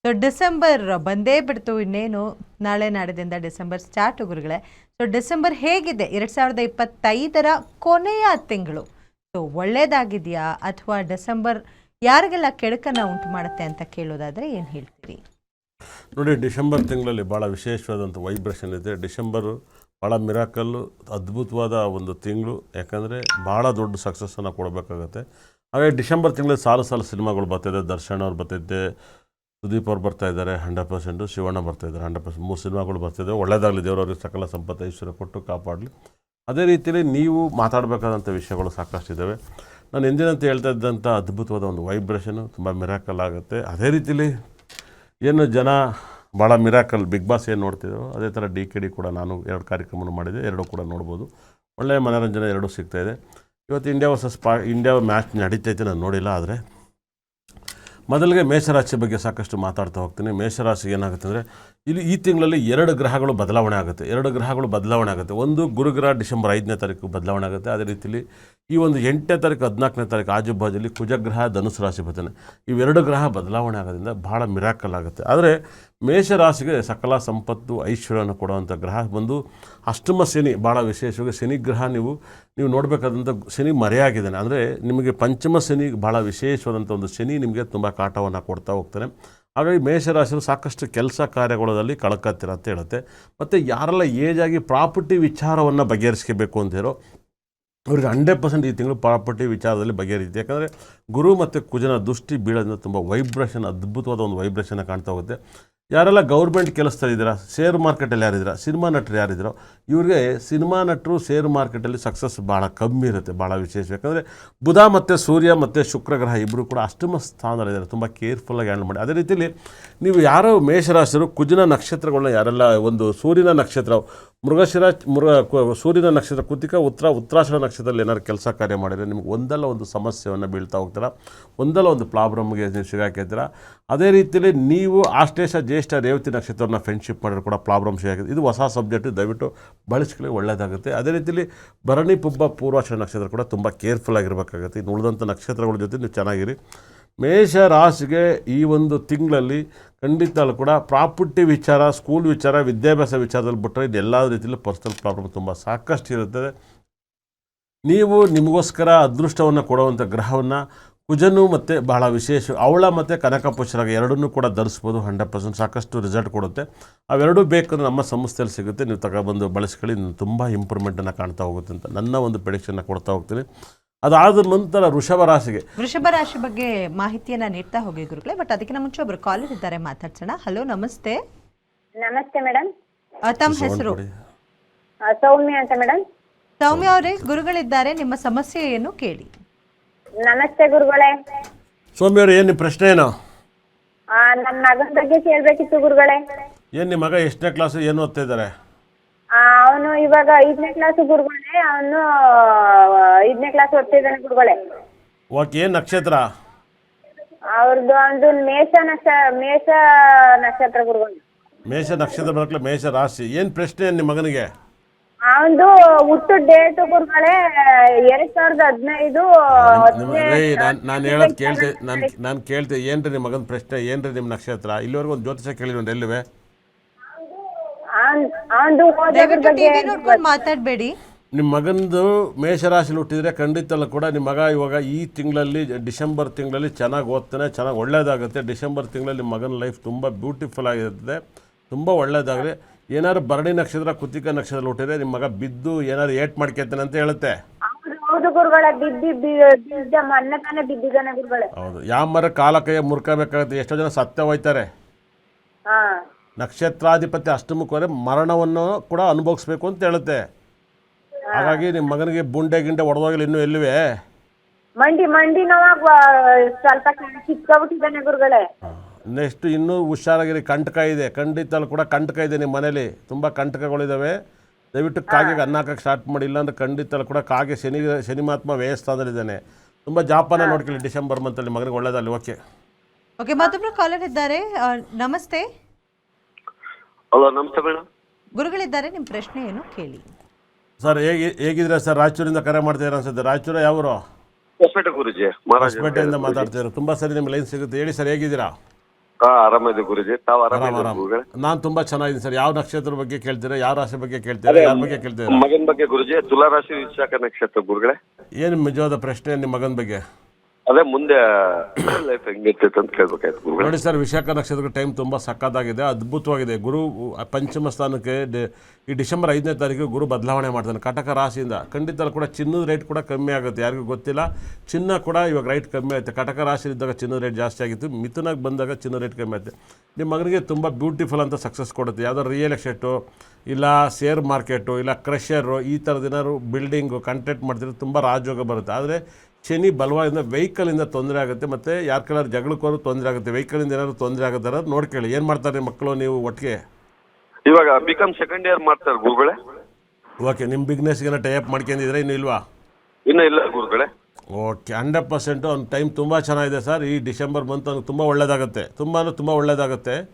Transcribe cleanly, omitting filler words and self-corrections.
So December ಬಂದೇ ಬಿಡ್ತು, ಇನ್ನೇನು ನಾಳೆ ನಾಡಿದಿಂದ ಡಿಸೆಂಬರ್ ಸ್ಟಾರ್ಟ್ ಗುರುಗಳೇ. ಸೊ ಡಿಸೆಂಬರ್ ಹೇಗಿದೆ 2025ರ ಕೊನೆಯ ತಿಂಗಳು? ಸೊ ಒಳ್ಳೇದಾಗಿದೆಯಾ ಅಥವಾ ಡಿಸೆಂಬರ್ ಯಾರಿಗೆಲ್ಲ ಕೆಡುಕನ್ನು ಉಂಟು ಮಾಡುತ್ತೆ ಅಂತ ಕೇಳೋದಾದರೆ ಏನು ಹೇಳ್ತೀರಿ? ನೋಡಿ, ಡಿಸೆಂಬರ್ ತಿಂಗಳಲ್ಲಿ ಭಾಳ ವಿಶೇಷವಾದಂಥ ವೈಬ್ರೇಷನ್ ಇದೆ. ಡಿಸೆಂಬರು ಭಾಳ ಮಿರಾಕಲ್ಲು, ಅದ್ಭುತವಾದ ಒಂದು ತಿಂಗಳು. ಯಾಕಂದರೆ ಭಾಳ ದೊಡ್ಡ ಸಕ್ಸಸ್ಸನ್ನು ಕೊಡಬೇಕಾಗತ್ತೆ. ಹಾಗೆ ಡಿಸೆಂಬರ್ ತಿಂಗಳಲ್ಲಿ ಸಾಲು ಸಿನಿಮಾಗಳು ಬರ್ತಾಯಿದೆ. ದರ್ಶನ್ ಅವ್ರು ಬರ್ತಿದ್ದೆ, ಸುದೀಪ್ ಅವ್ರು ಬರ್ತಾಯಿದ್ದಾರೆ 100%, ಶಿವಣ್ಣ ಬರ್ತಾಯಿದ್ದಾರೆ 100%. 3 ಸಿನಿಮಾಗಳು ಬರ್ತಾಯಿದೆ. ಒಳ್ಳೆಯದಾಗಲಿ, ದೇವರವ್ರಿಗೆ ಸಕಲ ಸಂಪತ್ತು ಐಶ್ವರ್ಯ ಕೊಟ್ಟು ಕಾಪಾಡಲಿ. ಅದೇ ರೀತಿಯಲ್ಲಿ ನೀವು ಮಾತಾಡಬೇಕಾದಂಥ ವಿಷಯಗಳು ಸಾಕಷ್ಟಿದ್ದಾವೆ. ನಾನು ಎಂದಿನಂತೆ ಹೇಳ್ತಾ ಇದ್ದಂಥ ಅದ್ಭುತವಾದ ಒಂದು ವೈಬ್ರೇಷನು ತುಂಬ ಮಿರಾಕಲ್ ಆಗುತ್ತೆ. ಅದೇ ರೀತಿಯಲ್ಲಿ ಏನು ಜನ ಭಾಳ ಮಿರಾಕಲ್ ಬಿಗ್ ಬಾಸ್ ಏನು ನೋಡ್ತಿದ್ರು, ಅದೇ ಥರ DKD ಕೂಡ ನಾನು 2 ಕಾರ್ಯಕ್ರಮವನ್ನು ಮಾಡಿದೆ. 2 ಕೂಡ ನೋಡ್ಬೋದು. ಒಳ್ಳೆಯ ಮನೋರಂಜನೆ 2 ಸಿಗ್ತಾಯಿದೆ. ಇವತ್ತು ಇಂಡಿಯಾ ವರ್ಸಸ್ ಇಂಡಿಯಾ ಮ್ಯಾಚ್ ನಡೀತೈತೆ, ನಾನು ನೋಡಿಲ್ಲ. ಆದರೆ ಮೊದಲಿಗೆ ಮೇಷರಾಶಿ ಬಗ್ಗೆ ಸಾಕಷ್ಟು ಮಾತಾಡ್ತಾ ಹೋಗ್ತೀನಿ. ಮೇಷರಾಶಿಗೆ ಏನಾಗುತ್ತೆ ಅಂದರೆ, ಇಲ್ಲಿ ಈ ತಿಂಗಳಲ್ಲಿ 2 ಗ್ರಹಗಳು ಬದಲಾವಣೆ ಆಗುತ್ತೆ. 2 ಗ್ರಹಗಳು ಬದಲಾವಣೆ ಆಗುತ್ತೆ. ಒಂದು ಗುರುಗ್ರಹ ಡಿಸೆಂಬರ್ 5ನೇ ತಾರೀಕು ಬದಲಾವಣೆ ಆಗುತ್ತೆ. ಅದೇ ರೀತಿಯಲ್ಲಿ ಈ ಒಂದು 8ನೇ ತಾರೀಕು 14ನೇ ತಾರೀಕು ಆಜುಬಾಜಲ್ಲಿ ಕುಜಗ್ರಹ ಧನುಸು ರಾಶಿ ಬರ್ತಾನೆ. ಇವೆರಡು ಗ್ರಹ ಬದಲಾವಣೆ ಆಗೋದ್ರಿಂದ ಭಾಳ ಮಿರಾಕಲ್ ಆಗುತ್ತೆ. ಆದರೆ ಮೇಷರಾಶಿಗೆ ಸಕಲ ಸಂಪತ್ತು ಐಶ್ವರ್ಯವನ್ನು ಕೊಡುವಂಥ ಗ್ರಹ ಬಂದು ಅಷ್ಟಮ ಶನಿ. ಭಾಳ ವಿಶೇಷವಾಗಿ ಶನಿ ಗ್ರಹ ನೀವು ನೋಡಬೇಕಾದಂಥ ಶನಿ ಮರೆಯಾಗಿದ್ದಾನೆ. ಅಂದರೆ ನಿಮಗೆ ಪಂಚಮ ಶನಿ ಭಾಳ ವಿಶೇಷವಾದಂಥ ಒಂದು ಶನಿ ನಿಮಗೆ ತುಂಬ ಕಾಟವನ್ನು ಕೊಡ್ತಾ ಹೋಗ್ತಾನೆ. ಹಾಗಾಗಿ ಮೇಷರಾಶಿಯರು ಸಾಕಷ್ಟು ಕೆಲಸ ಕಾರ್ಯಗಳಲ್ಲಿ ಕಳ್ಕೊತೀರ ಅಂತ ಹೇಳುತ್ತೆ. ಮತ್ತು ಯಾರೆಲ್ಲ ಏಜಾಗಿ ಪ್ರಾಪರ್ಟಿ ವಿಚಾರವನ್ನು ಬಗೆಹರಿಸ್ಕೋಬೇಕು ಅಂತಿರೋ ಅವ್ರಿಗೆ 100% ಈ ತಿಂಗಳು ಪ್ರಾಪರ್ಟಿ ವಿಚಾರದಲ್ಲಿ ಬಗೆಹರಿಯುತ್ತೆ. ಯಾಕಂದರೆ ಗುರು ಮತ್ತು ಕುಜನ ದೃಷ್ಟಿ ಬೀಳೋದ್ರಿಂದ ತುಂಬ ವೈಬ್ರೇಷನ್, ಅದ್ಭುತವಾದ ಒಂದು ವೈಬ್ರೇಷನ್ ಕಾಣ್ತಾ ಹೋಗುತ್ತೆ. ಯಾರೆಲ್ಲ ಗೌರ್ಮೆಂಟ್ ಕೆಲಸದಲ್ಲಿದ್ದೀರಾ, ಶೇರ್ ಮಾರ್ಕೆಟಲ್ಲಿ ಯಾರಿದ್ದೀರಾ, ಸಿನಿಮಾ ನಟರು ಯಾರಿದ್ದೀರೋ, ಇವ್ರಿಗೆ ಸಿನಿಮಾ ನಟರು ಶೇರ್ ಮಾರ್ಕೆಟಲ್ಲಿ ಸಕ್ಸಸ್ ಭಾಳ ಕಮ್ಮಿ ಇರುತ್ತೆ, ಭಾಳ ವಿಶೇಷ. ಯಾಕಂದರೆ ಬುಧ ಮತ್ತು ಸೂರ್ಯ ಮತ್ತು ಶುಕ್ರ ಗ್ರಹ ಇಬ್ಬರು ಕೂಡ ಅಷ್ಟಮ ಸ್ಥಾನದಲ್ಲಿದ್ದಾರೆ. ತುಂಬ ಕೇರ್ಫುಲ್ಲಾಗಿ ಹ್ಯಾಂಡಲ್ ಮಾಡಿ. ಅದೇ ರೀತಿಯಲ್ಲಿ ನೀವು ಯಾರೋ ಮೇಷರಾಶಿರು ಕುಜನ ನಕ್ಷತ್ರಗಳನ್ನ ಯಾರೆಲ್ಲ ಒಂದು ಸೂರ್ಯನ ನಕ್ಷತ್ರ ಮೃಗಶಿರ ಸೂರ್ಯನ ನಕ್ಷತ್ರ ಕೃತಿಕ ಉತ್ತರಾಷಾಢ ನಕ್ಷತ್ರದಲ್ಲಿ ಏನಾದ್ರು ಕೆಲಸ ಕಾರ್ಯ ಮಾಡಿದರೆ ನಿಮ್ಗೆ ಒಂದಲ್ಲ ಒಂದು ಸಮಸ್ಯೆಯನ್ನು ಬೀಳ್ತಾ ಹೋಗ್ತೀರಾ, ಒಂದಲ್ಲ ಒಂದು ಪ್ರಾಬ್ಲಮ್ಗೆ ನೀವು ಸಿಗಾಕಿರ್ತೀರ. ಅದೇ ರೀತಿಯಲ್ಲಿ ನೀವು ಆಶ್ಲೇಷ ಜ್ಯೇಷ್ಠ ರೇವತಿ ನಕ್ಷತ್ರವನ್ನು ಫ್ರೆಂಡ್ಶಿಪ್ ಮಾಡಿದ್ರು ಕೂಡ ಪ್ರಾಬ್ಲಮ್ ಸಿಗಾಕಿದೆ. ಇದು ಹೊಸ ಸಬ್ಜೆಕ್ಟ್, ದಯವಿಟ್ಟು ಬಳಸ್ಕೊಳ್ಳಿ, ಒಳ್ಳೆಯದಾಗುತ್ತೆ. ಅದೇ ರೀತಿಯಲ್ಲಿ ಭರಣಿ ಪುಬ್ಬ ಪೂರ್ವಾಷಾಢ ನಕ್ಷತ್ರ ಕೂಡ ತುಂಬ ಕೇರ್ಫುಲ್ ಆಗಿರಬೇಕಾಗುತ್ತೆ. ಇನ್ನು ಉಳಿದಂಥ ನಕ್ಷತ್ರಗಳ ಜೊತೆ ನೀವು ಚೆನ್ನಾಗಿರಿ. ಮೇಷ ರಾಶಿಗೆ ಈ ಒಂದು ತಿಂಗಳಲ್ಲಿ ಖಂಡಿತ ಕೂಡ ಪ್ರಾಪರ್ಟಿ ವಿಚಾರ, ಸ್ಕೂಲ್ ವಿಚಾರ, ವಿದ್ಯಾಭ್ಯಾಸ ವಿಚಾರದಲ್ಲಿ ಬಿಟ್ಟರೆ ಇದೆಲ್ಲ ರೀತಿಯಲ್ಲಿ ಪರ್ಸನಲ್ ಪ್ರಾಬ್ಲಮ್ ತುಂಬ ಸಾಕಷ್ಟು ಇರುತ್ತದೆ. ನೀವು ನಿಮಗೋಸ್ಕರ ಅದೃಷ್ಟವನ್ನು ಕೊಡುವಂಥ ಗ್ರಹವನ್ನು ಕುಜನು ಮತ್ತು ಬಹಳ ವಿಶೇಷ ಅವಳ ಮತ್ತು ಕನಕಪುಷ್ಯರಾಗ ಎರಡನ್ನೂ ಕೂಡ ಧರಿಸ್ಬೋದು. 100% ಸಾಕಷ್ಟು ರಿಸಲ್ಟ್ ಕೊಡುತ್ತೆ. ಅವೆರಡೂ ಬೇಕಂದ್ರೆ ನಮ್ಮ ಸಂಸ್ಥೆಯಲ್ಲಿ ಸಿಗುತ್ತೆ, ನೀವು ತಗೊಬಂದು ಬಳಸ್ಕೊಳ್ಳಿ. ತುಂಬ ಇಂಪ್ರೂವ್ಮೆಂಟನ್ನು ಕಾಣ್ತಾ ಹೋಗುತ್ತೆ ಅಂತ ನನ್ನ ಒಂದು ಪ್ರೆಡಿಕ್ಷನ್ನ ಕೊಡ್ತಾ ಹೋಗ್ತೀನಿ. ಅದಾದ ನಂತರ ವೃಷಭ ರಾಶಿ ಬಗ್ಗೆ ಮಾಹಿತಿಯನ್ನ ನೀಡ್ತಾ ಹೋಗಿ ಗುರುಗಳೇ. ಬಟ್ ಅದಕ್ಕಿಂತ ಮುಂಚೆ ಒಬ್ರು ಕಾಲರ್ ಇದ್ದಾರೆ, ಮಾತಾಡ್ಸೋಣ. ಹಲೋ, ನಮಸ್ತೆ. ನಮಸ್ತೆ ಮೇಡಮ್. ತಮ್ಮ ಹೆಸರು? ಸೌಮ್ಯ ಅಂತ ಮೇಡಮ್. ಸೌಮ್ಯ ಅವರೇ, ಗುರುಗಳಿದ್ದಾರೆ, ನಿಮ್ಮ ಸಮಸ್ಯೆ ಏನು ಕೇಳಿ. ನಮಸ್ತೆ ಗುರುಗಳೇ. ಸೌಮ್ಯ ಅವ್ರೆ, ಏನು ನಿಮ್ಮ ಪ್ರಶ್ನೆ ಏನು? ನನ್ನ ಮಗನ ಬಗ್ಗೆ ಕೇಳಬೇಕಿತ್ತು ಗುರುಗಳೇ. ಏನು ನಿಮ್ಮ ಮಗ ಎಷ್ಟನೇ ಕ್ಲಾಸು, ಏನು ಓದ್ತಾ ಇದ್ದಾರೆ? ಅವನು ಇವಾಗ 5ನೇ ಕ್ಲಾಸ್ ಗುರುಗಳೇ. ಅವನು 5ನೇ ಕ್ಲಾಸ್ ಓದ್ತಿದ್ದಾನೆ ಗುರುಗಳೇ. ಓಕೆ, ಏನು ನಕ್ಷತ್ರ? ಅವ್ರದ್ದು ಒಂದು ಮೇಷ ನಕ್ಷತ್ರ ಗುರುಗಳೇ. ಮೇಷ ನಕ್ಷತ್ರ ಬರಕ್ಲೆ ಮೇಷ ರಾಶಿ. ಏನು ಪ್ರಶ್ನೆ ನಿಮ್ಮ ಮಗನಿಗೆ? ಅವನು ಹುಟ್ಟು ಡೇಟ್ ಗುರುಗಳೇ 2015. ನಾನು ಹೇಳೋದು ಕೇಳ್ತೆ, ನಾನು ಕೇಳ್ತೆ, ಏನ್ರಿ ನಿಮ್ಮ ಮಗನ ಪ್ರಶ್ನೆ, ಏನ್ರಿ ನಿಮ್ಮ ನಕ್ಷತ್ರ? ಇಲ್ಲಿವರೆಗೂ ಒಂದು ಜ್ಯೋತಿಷ ಕೇಳಿ ನೋಡಿ ಎಲ್ಲಿವೆ? ಮಾತಾಡಬೇಡಿ. ನಿಮ್ಮ ಮಗಂದು ಮೇಷರಾಶಿಲಿ ಹುಟ್ಟಿದರೆ ಖಂಡಿತ ಕೂಡ ನಿಮ್ಮ ಮಗ ಇವಾಗ ಈ ತಿಂಗಳಲ್ಲಿ ಡಿಸೆಂಬರ್ ತಿಂಗಳಲ್ಲಿ ಚೆನ್ನಾಗಿ ಓದ್ತಾನೆ, ಚೆನ್ನಾಗಿ ಒಳ್ಳೆಯದಾಗುತ್ತೆ. ಡಿಸೆಂಬರ್ ತಿಂಗಳಲ್ಲಿ ನಿಮ್ಮ ಮಗನ ಲೈಫ್ ತುಂಬ ಬ್ಯೂಟಿಫುಲ್ ಆಗಿರ್ತದೆ, ತುಂಬ ಒಳ್ಳೆಯದಾಗಲಿ. ಏನಾದ್ರು ಭರಣಿ ನಕ್ಷತ್ರ ಕೃತಿಕ ನಕ್ಷತ್ರ ಹುಟ್ಟಿದ್ರೆ ನಿಮ್ಮ ಮಗ ಬಿದ್ದು ಏನಾದ್ರು ಏಟ್ ಮಾಡ್ಕೊತಾನೆ ಅಂತ ಹೇಳುತ್ತೆ. ಹೌದು, ಯಾವ ಮರ ಕಾಲ ಕೈಯ ಮುರ್ಕೋಬೇಕಾಗುತ್ತೆ. ಎಷ್ಟೋ ಜನ ಸತ್ಯ ಹೋಯ್ತಾರೆ. ನಕ್ಷತ್ರಾಧಿಪತಿ ಅಷ್ಟಮಕ್ಕೆ ಮರಣವನ್ನು ಕೂಡ ಅನುಭವಿಸ್ಬೇಕು ಅಂತ ಹೇಳುತ್ತೆ. ಹಾಗಾಗಿ ನಿಮ್ಮ ಮಗನಿಗೆ ಬುಂಡೆ ಗಿಂಡೆ ಹೊಡೆದೋಗಿಲ್ಲ ಇನ್ನೂ ಎಲ್ಲಿವೆ? ಮಂಡಿ ನೋವಾಗ ಸ್ವಲ್ಪ ಕಿತ್ಕೊಬಿಟ್ಟಿದ್ದಾನೆ ಗುರುಗಳೇ. ನೆಕ್ಸ್ಟ್ ಇನ್ನೂ ಹುಷಾರಾಗಿರಿ, ಕಂಟಕ ಇದೆ, ಖಂಡಿತ ಕೂಡ ಕಂಟಕ ಇದೆ. ನಿಮ್ಮ ಮನೇಲಿ ತುಂಬ ಕಂಟಕಗಳಿದ್ದಾವೆ. ದಯವಿಟ್ಟು ಕಾಗೆಗೆ ಅನ್ನ ಹಾಕಕ್ಕೆ ಸ್ಟಾರ್ಟ್ ಮಾಡಿ, ಇಲ್ಲಾಂದ್ರೆ ಖಂಡಿತ ಕೂಡ ಕಾಗೆ ಶನಿ ಮಹಾತ್ಮ ವ್ಯಯಸ್ಥಾನದಲ್ಲಿದ್ದಾನೆ. ತುಂಬ ಜಾಪಾನ ನೋಡ್ಕೊಳ್ಳಿ ಡಿಸೆಂಬರ್ ಮಂತಲ್ಲಿ, ಮಗನಿಗೆ ಒಳ್ಳೇದಲ್ಲಿ. ಓಕೆ, ಮತ್ತೊಬ್ರು ಕಾಲರ್ ಇದ್ದಾರೆ. ನಮಸ್ತೆ. ಹಲೋ, ನಮಸ್ತೆ ಮೇಡಮ್. ಗುರುಗಳಿದ್ದಾರೆ, ನಿಮ್ಮ ಪ್ರಶ್ನೆ ಏನು ಕೇಳಿ. Sir ಹೇಗಿದ್ರೆ sir? ರಾಯಚೂರಿಂದ ಕರೆ ಮಾಡ್ತೀರಾ ಅನ್ಸುತ್ತೆ. ರಾಯಚೂರು ಯಾವರು? ಹೊಸಪೇಟೆ ಗುರುಜಿ. ಹೊಸಪೇಟೆಯಿಂದ ಮಾತಾಡ್ತಿದ್ರು. ತುಂಬ ಸರಿ ನಿಮ್ಮ ಲೈನ್ ಸಿಗುತ್ತೆ. ಹೇಳಿ ಸರ್, ಹೇಗಿದ್ದೀರಾ? ಆರಾಮಿದೆ ಗುರುಜಿ, ತಾವು ಆರಾಮ್ ಆರಾಮಿದೆ ಆರಾಮ್ ಗುರುಗಳೇ? ನಾನು ತುಂಬ ಚೆನ್ನಾಗಿದ್ದೀನಿ ಸರ್. ಯಾವ ನಕ್ಷತ್ರ ಬಗ್ಗೆ ಕೇಳ್ತೀರಾ, ಯಾವ ರಾಶಿ ಬಗ್ಗೆ ಕೇಳ್ತೀರಾ, ಯಾರ ಬಗ್ಗೆ ಕೇಳ್ತೀರಾ? ಮಗನ ಬಗ್ಗೆ ಗುರುಜಿ, ತುಲಾ ರಾಶಿ ವಿಶಾಖ ನಕ್ಷತ್ರ ಗುರುಗಳೇ. ಏನು ನಿಜವಾದ ಪ್ರಶ್ನೆ ನಿಮ್ಮ ಮಗನ ಬಗ್ಗೆ? ಅದೇ ಮುಂದೆ ಲೈಫ್ ಹೆಂಗಿರ್ತೈತೆ ಅಂತ ಕೇಳ್ಬೇಕಾಯ್ತು ಗುರುಗಳೇ. ನೋಡಿ ಸರ್, ವಿಶಾಖ ನಕ್ಷತ್ರದ ಟೈಮ್ ತುಂಬ ಸಕ್ಕತ್ತಾಗಿದೆ, ಅದ್ಭುತವಾಗಿದೆ. ಗುರು ಪಂಚಮ ಸ್ಥಾನಕ್ಕೆ ಈ ಡಿಸೆಂಬರ್ 5ನೇ ತಾರೀಕು ಗುರು ಬದಲಾವಣೆ ಮಾಡ್ತಾನೆ ಕಟಕ ರಾಶಿಯಿಂದ. ಖಂಡಿತ ಕೂಡ ಚಿನ್ನದ ರೇಟ್ ಕೂಡ ಕಮ್ಮಿ ಆಗುತ್ತೆ, ಯಾರಿಗೂ ಗೊತ್ತಿಲ್ಲ. ಚಿನ್ನ ಕೂಡ ಇವಾಗ ರೇಟ್ ಕಮ್ಮಿ ಆಗುತ್ತೆ. ಕಟಕ ರಾಶಿಲಿದ್ದಾಗ ಚಿನ್ನದ ರೇಟ್ ಜಾಸ್ತಿ ಆಗಿತ್ತು, ಮಿಥುನಾಗಿ ಬಂದಾಗ ಚಿನ್ನದ ರೇಟ್ ಕಮ್ಮಿ ಆಗುತ್ತೆ. ನಿಮ್ಮ ಮಗನಿಗೆ ತುಂಬ ಬ್ಯೂಟಿಫುಲ್ ಅಂತ ಸಕ್ಸಸ್ ಕೊಡುತ್ತೆ. ಯಾವುದೋ ರಿಯಲ್ ಎಸ್ಟೇಟು ಇಲ್ಲ ಶೇರ್ ಮಾರ್ಕೆಟು ಇಲ್ಲ ಕ್ರಷರು ಈ ಥರದ್ದು ಏನಾದ್ರು ಬಿಲ್ಡಿಂಗು ಕಂಟ್ರಾಕ್ಟ್ ಮಾಡ್ತಿದ್ರೆ ತುಂಬ ರಾಜಯೋಗ ಬರುತ್ತೆ. ಆದರೆ ಶನಿ ಬಲವಾದಿಂದ ವೆಹಿಕಲಿಂದ ತೊಂದರೆ ಆಗುತ್ತೆ, ಮತ್ತು ಯಾರ ಕಲರ್ ಜಗಳಕ್ಕೋರು ತೊಂದರೆ ಆಗುತ್ತೆ. ವೆಹಿಕಲಿಂದ ಏನಾದ್ರು ತೊಂದರೆ ಆಗುತ್ತೆ ಅನ್ನೋದು ನೋಡ್ಕೊಳ್ಳಿ. ಏನು ಮಾಡ್ತಾರೆ ಮಕ್ಕಳು ನೀವು ಒಟ್ಟಿಗೆ? ಇವಾಗ ಬಿಕಾಮ್ ಸೆಕೆಂಡ್ ಇಯರ್ ಮಾಡ್ತಾರೆ ಗುರುಗಳೇ. ಓಕೆ, ನಿಮ್ಮ ಬಿಸ್ನೆಸ್ಗೆಲ್ಲ ಟೈಅಪ್ ಮಾಡ್ಕೊಂಡಿದ್ರೆ ಇನ್ನೂ ಇಲ್ವಾ? ಇನ್ನೂ ಇಲ್ಲ ಗುರುಗಳೇ. ಓಕೆ, 100% ಅವ್ನ ಟೈಮ್ ತುಂಬ ಚೆನ್ನಾಗಿದೆ ಸರ್. ಈ ಡಿಸೆಂಬರ್ ಮಂತ್ ಅವ್ನಿಗೆ ತುಂಬ ಒಳ್ಳೆಯದಾಗುತ್ತೆ, ತುಂಬ ಒಳ್ಳೆಯದಾಗುತ್ತೆ.